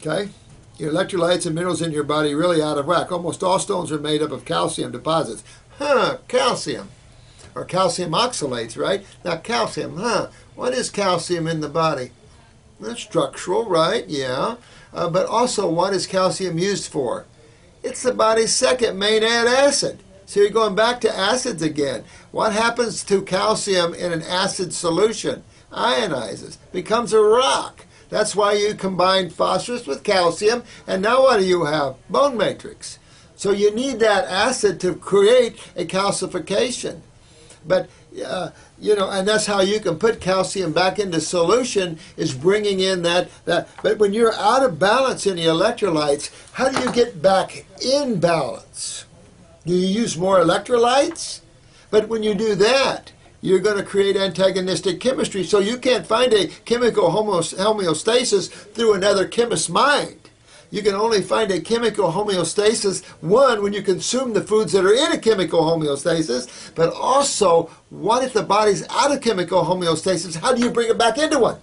Okay? Your electrolytes and minerals in your body really out of whack. Almost all stones are made up of calcium deposits. Calcium. Or calcium oxalates, right? Now calcium, what is calcium in the body? That's structural, right? Yeah. But also, what is calcium used for? It's the body's second main acid. So you're going back to acids again. What happens to calcium in an acid solution? Ionizes, becomes a rock. That's why you combine phosphorus with calcium, and now what do you have? Bone matrix. So you need that acid to create a calcification. But, and that's how you can put calcium back into solution, is bringing in that. But when you're out of balance in the electrolytes, how do you get back in balance? Do you use more electrolytes? But when you do that, you're going to create antagonistic chemistry, so you can't find a chemical homeostasis through another chemist's mind. You can only find a chemical homeostasis, one, when you consume the foods that are in a chemical homeostasis, but also, what if the body's out of chemical homeostasis? How do you bring it back into one?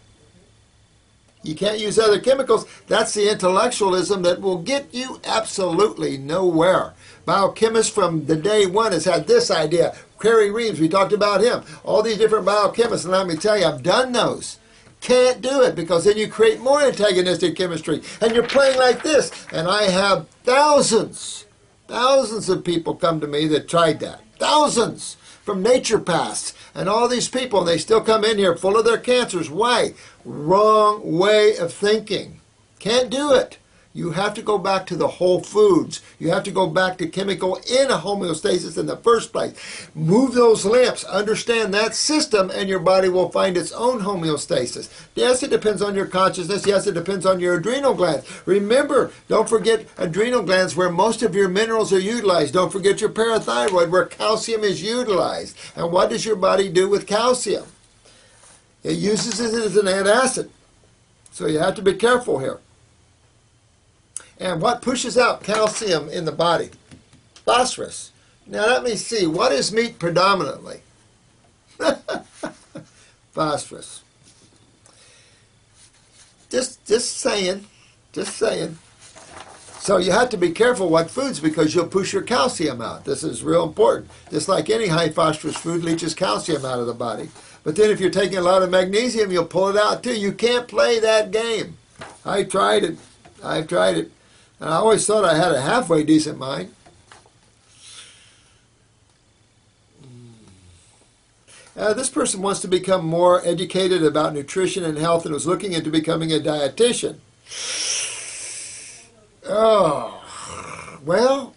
You can't use other chemicals. That's the intellectualism that will get you absolutely nowhere. Biochemists from the day one has had this idea. Kerry Reams, we talked about him. All these different biochemists, and let me tell you, I've done those. Can't do it, because then you create more antagonistic chemistry, and you're playing like this. And I have thousands of people come to me that tried that. Thousands from naturopaths and all these people, and they still come in here full of their cancers. Why? Wrong way of thinking. Can't do it. You have to go back to the whole foods. You have to go back to chemical in a homeostasis in the first place. Move those lamps. Understand that system, and your body will find its own homeostasis. Yes, it depends on your consciousness. Yes, it depends on your adrenal glands. Remember, don't forget adrenal glands, where most of your minerals are utilized. Don't forget your parathyroid, where calcium is utilized. And what does your body do with calcium? It uses it as an antacid. So you have to be careful here. And what pushes out calcium in the body? Phosphorus. Now let me see. What is meat predominantly? Phosphorus. Just saying. Just saying. So you have to be careful what foods, because you'll push your calcium out. This is real important. Just like any high phosphorus food leaches calcium out of the body. But then if you're taking a lot of magnesium, you'll pull it out too. You can't play that game. I tried it. I've tried it. And I always thought I had a halfway decent mind. This person wants to become more educated about nutrition and health, and was looking into becoming a dietitian. Oh, well,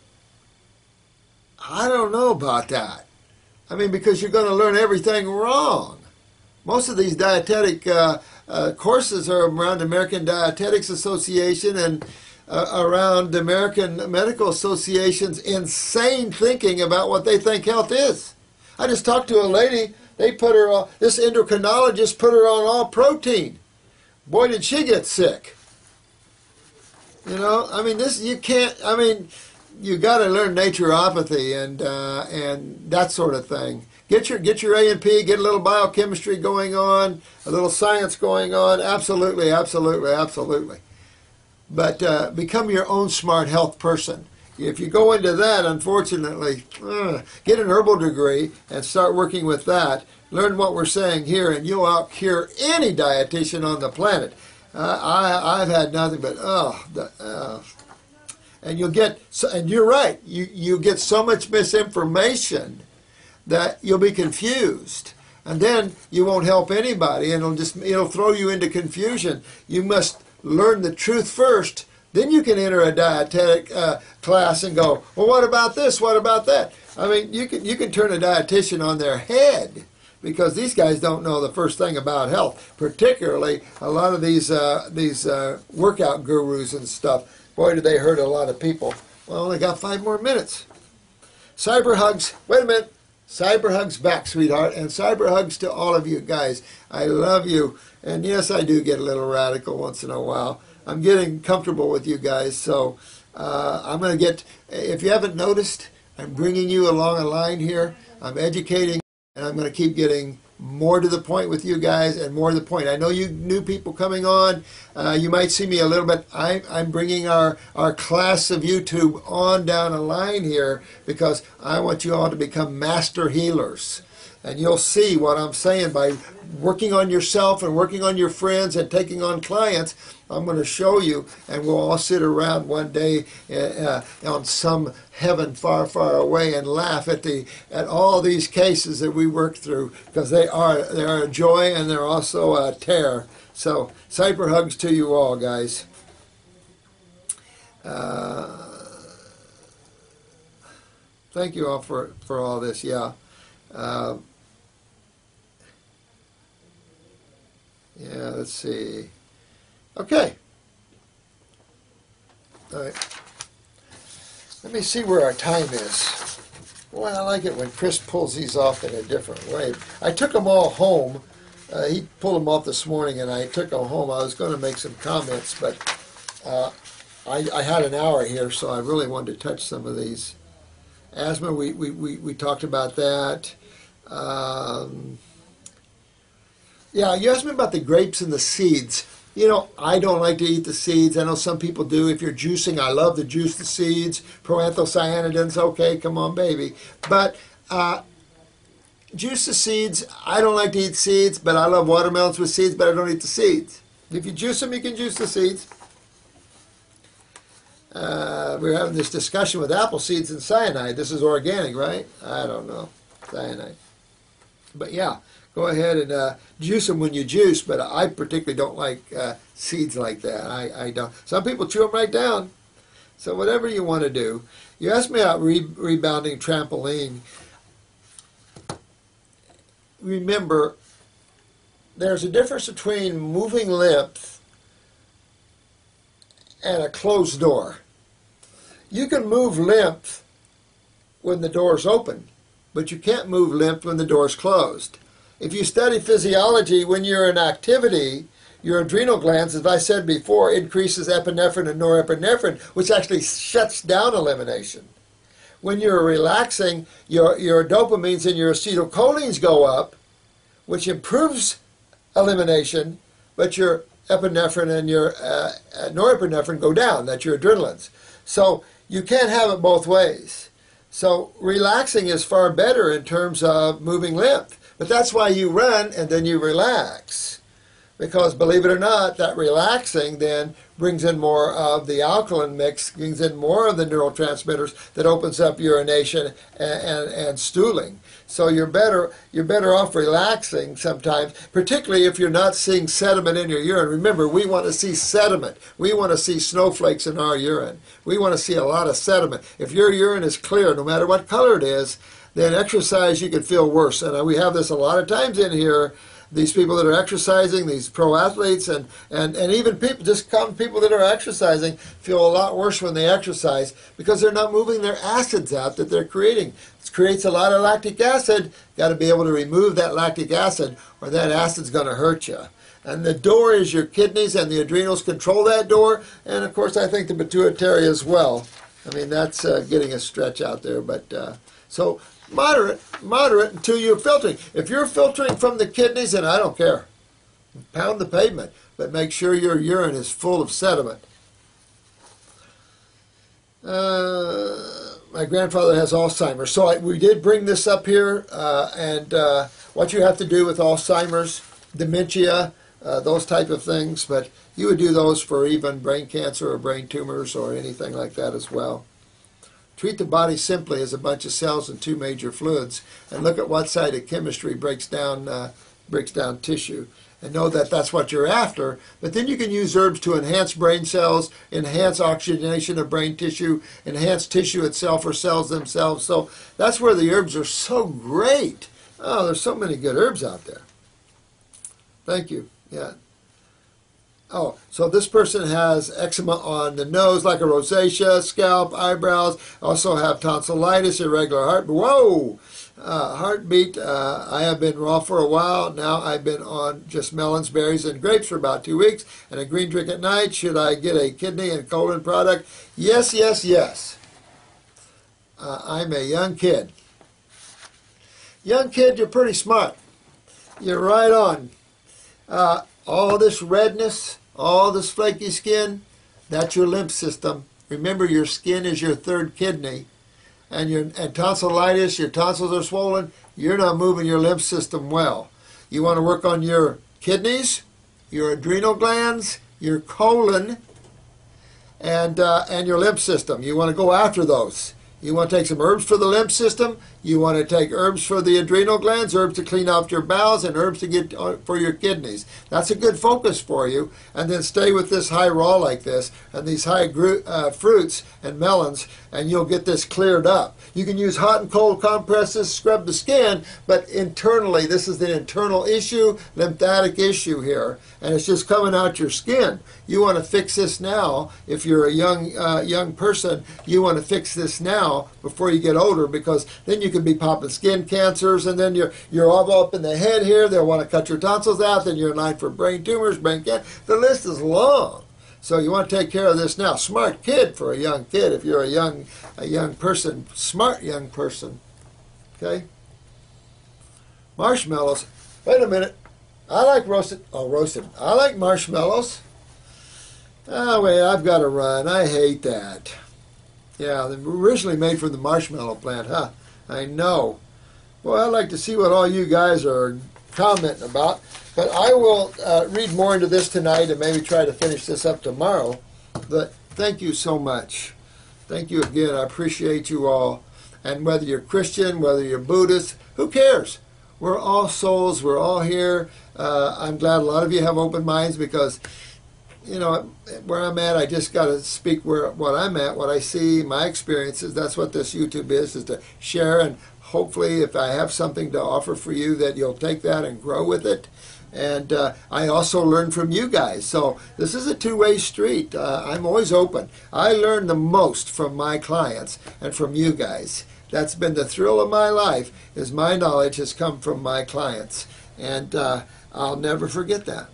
I don't know about that. I mean, because you're going to learn everything wrong. Most of these dietetic courses are around the American Dietetics Association and around the American Medical Association's insane thinking about what they think health is. I just talked to a lady. They put her on, this endocrinologist put her on all protein. Boy, did she get sick. You know, I mean, this, you can't, I mean, you got to learn naturopathy and that sort of thing. Get your A&P, get a little biochemistry going on, a little science going on. Absolutely, absolutely, absolutely. But become your own smart health person. If you go into that, unfortunately, get an herbal degree and start working with that. Learn what we're saying here, and you'll outcure any dietitian on the planet. I've had nothing but and you'll get. And you're right. You get so much misinformation that you'll be confused, and then you won't help anybody, and it'll throw you into confusion. You must learn the truth first, then you can enter a dietetic class and go, well, what about this? What about that? I mean, you can turn a dietitian on their head, because these guys don't know the first thing about health, particularly a lot of these workout gurus and stuff. Boy, do they hurt a lot of people. Well, I only got 5 more minutes. Cyber hugs. Wait a minute. Cyber hugs back, sweetheart, and cyber hugs to all of you guys. I love you, and yes, I do get a little radical once in a while. I'm getting comfortable with you guys, so I'm going to get, if you haven't noticed, I'm bringing you along a line here. I'm educating, and I'm going to keep getting more to the point with you guys and more to the point. I know you new people coming on, you might see me a little bit. I'm bringing our class of YouTube on down a line here because I want you all to become master healers. And you'll see what I'm saying by working on yourself and working on your friends and taking on clients. I'm going to show you, and we'll all sit around one day on some heaven far, far away and laugh at all these cases that we work through, because they're a joy and they're also a terror. So, cyber hugs to you all, guys. Thank you all for all this. Yeah. Yeah, let's see. Okay. All right. Let me see where our time is. Boy, I like it when Chris pulls these off in a different way. I took them all home. He pulled them off this morning, and I took them home. I was going to make some comments, but I had an hour here, so I really wanted to touch some of these. Asthma, we talked about that. Yeah, you asked me about the grapes and the seeds. You know, I don't like to eat the seeds. I know some people do. If you're juicing, I love to juice the seeds. Proanthocyanidins, okay, come on, baby. But juice the seeds. I don't like to eat seeds, but I love watermelons with seeds, but I don't eat the seeds. If you juice them, you can juice the seeds. We were having this discussion with apple seeds and cyanide. This is organic, right? I don't know. Cyanide. But yeah. Go ahead and juice them when you juice, but I particularly don't like seeds like that. I don't. Some people chew them right down. So whatever you want to do. You asked me about rebounding trampoline. Remember, there's a difference between moving lymph and a closed door. You can move lymph when the door's open, but you can't move lymph when the door's closed. If you study physiology, when you're in activity, your adrenal glands, as I said before, increases epinephrine and norepinephrine, which actually shuts down elimination. When you're relaxing, your dopamines and your acetylcholines go up, which improves elimination, but your epinephrine and your norepinephrine go down. That's your adrenalines. So you can't have it both ways. So relaxing is far better in terms of moving lymph. But that's why you run and then you relax. Because believe it or not, that relaxing then brings in more of the alkaline mix, brings in more of the neurotransmitters that opens up urination and stooling. So you're better off relaxing sometimes, particularly if you're not seeing sediment in your urine. Remember, we want to see sediment. We want to see snowflakes in our urine. We want to see a lot of sediment. If your urine is clear, no matter what color it is, then exercise you can feel worse. And we have this a lot of times in here. These people that are exercising, these pro athletes, and even people, just common people that are exercising, feel a lot worse when they exercise because they're not moving their acids out that they're creating. It creates a lot of lactic acid. Got to be able to remove that lactic acid, or that acid's going to hurt you. And the door is your kidneys, and the adrenals control that door. And of course, I think the pituitary as well. I mean, that's getting a stretch out there, but so. Moderate until you're filtering. If you're filtering from the kidneys, then I don't care. Pound the pavement, but make sure your urine is full of sediment. My grandfather has Alzheimer's, so we did bring this up here, and what you have to do with Alzheimer's, dementia, those type of things, but you would do those for even brain cancer or brain tumors or anything like that as well. Treat the body simply as a bunch of cells and two major fluids, and look at what side of chemistry breaks down tissue, and know that that's what you're after. But then you can use herbs to enhance brain cells, enhance oxygenation of brain tissue, enhance tissue itself or cells themselves. So that's where the herbs are so great. Oh, there's so many good herbs out there. Thank you. Yeah. Oh, so this person has eczema on the nose, like a rosacea, scalp, eyebrows. Also have tonsillitis, irregular heartbeat. Whoa! Heartbeat. I have been raw for a while. Now I've been on just melons, berries, and grapes for about 2 weeks, and a green drink at night. Should I get a kidney and colon product? Yes, yes, yes. I'm a young kid. Young kid, you're pretty smart. You're right on. All this redness, all this flaky skin, that's your lymph system. Remember, your skin is your third kidney. And tonsillitis, your tonsils are swollen, you're not moving your lymph system well. You want to work on your kidneys, your adrenal glands, your colon, and your lymph system. You want to go after those. You want to take some herbs for the lymph system. You want to take herbs for the adrenal glands, herbs to clean out your bowels, and herbs to get for your kidneys. That's a good focus for you. And then stay with this high raw like this, and these high fruits and melons, and you'll get this cleared up. You can use hot and cold compresses, scrub the skin, but internally, this is an internal issue, lymphatic issue here, and it's just coming out your skin. You want to fix this now. If you're a young person, you want to fix this now before you get older, because then you could be popping skin cancers, and then you're all up in the head here. They'll want to cut your tonsils out. Then you're in line for brain tumors, brain cancer. The list is long. So you want to take care of this now. Smart kid for a young kid. If you're a young person, smart young person. Okay. Marshmallows. Wait a minute. I like roasted. Oh, roasted. I like marshmallows. Oh wait, I've got to run. I hate that. Yeah, they were originally made from the marshmallow plant, huh? I know. Well, I'd like to see what all you guys are commenting about. But I will read more into this tonight and maybe try to finish this up tomorrow. But thank you so much. Thank you again. I appreciate you all. And whether you're Christian, whether you're Buddhist, who cares? We're all souls. We're all here. I'm glad a lot of you have open minds, because, you know, where I'm at, I just got to speak what I'm at, what I see, my experiences. That's what this YouTube is to share. And hopefully, if I have something to offer for you, that you'll take that and grow with it. And I also learn from you guys. So this is a two-way street. I'm always open. I learn the most from my clients and from you guys. That's been the thrill of my life, is my knowledge has come from my clients. And I'll never forget that.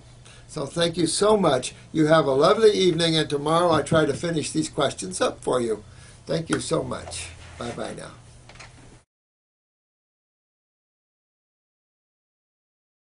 So thank you so much. You have a lovely evening, and tomorrow I try to finish these questions up for you. Thank you so much. Bye-bye now.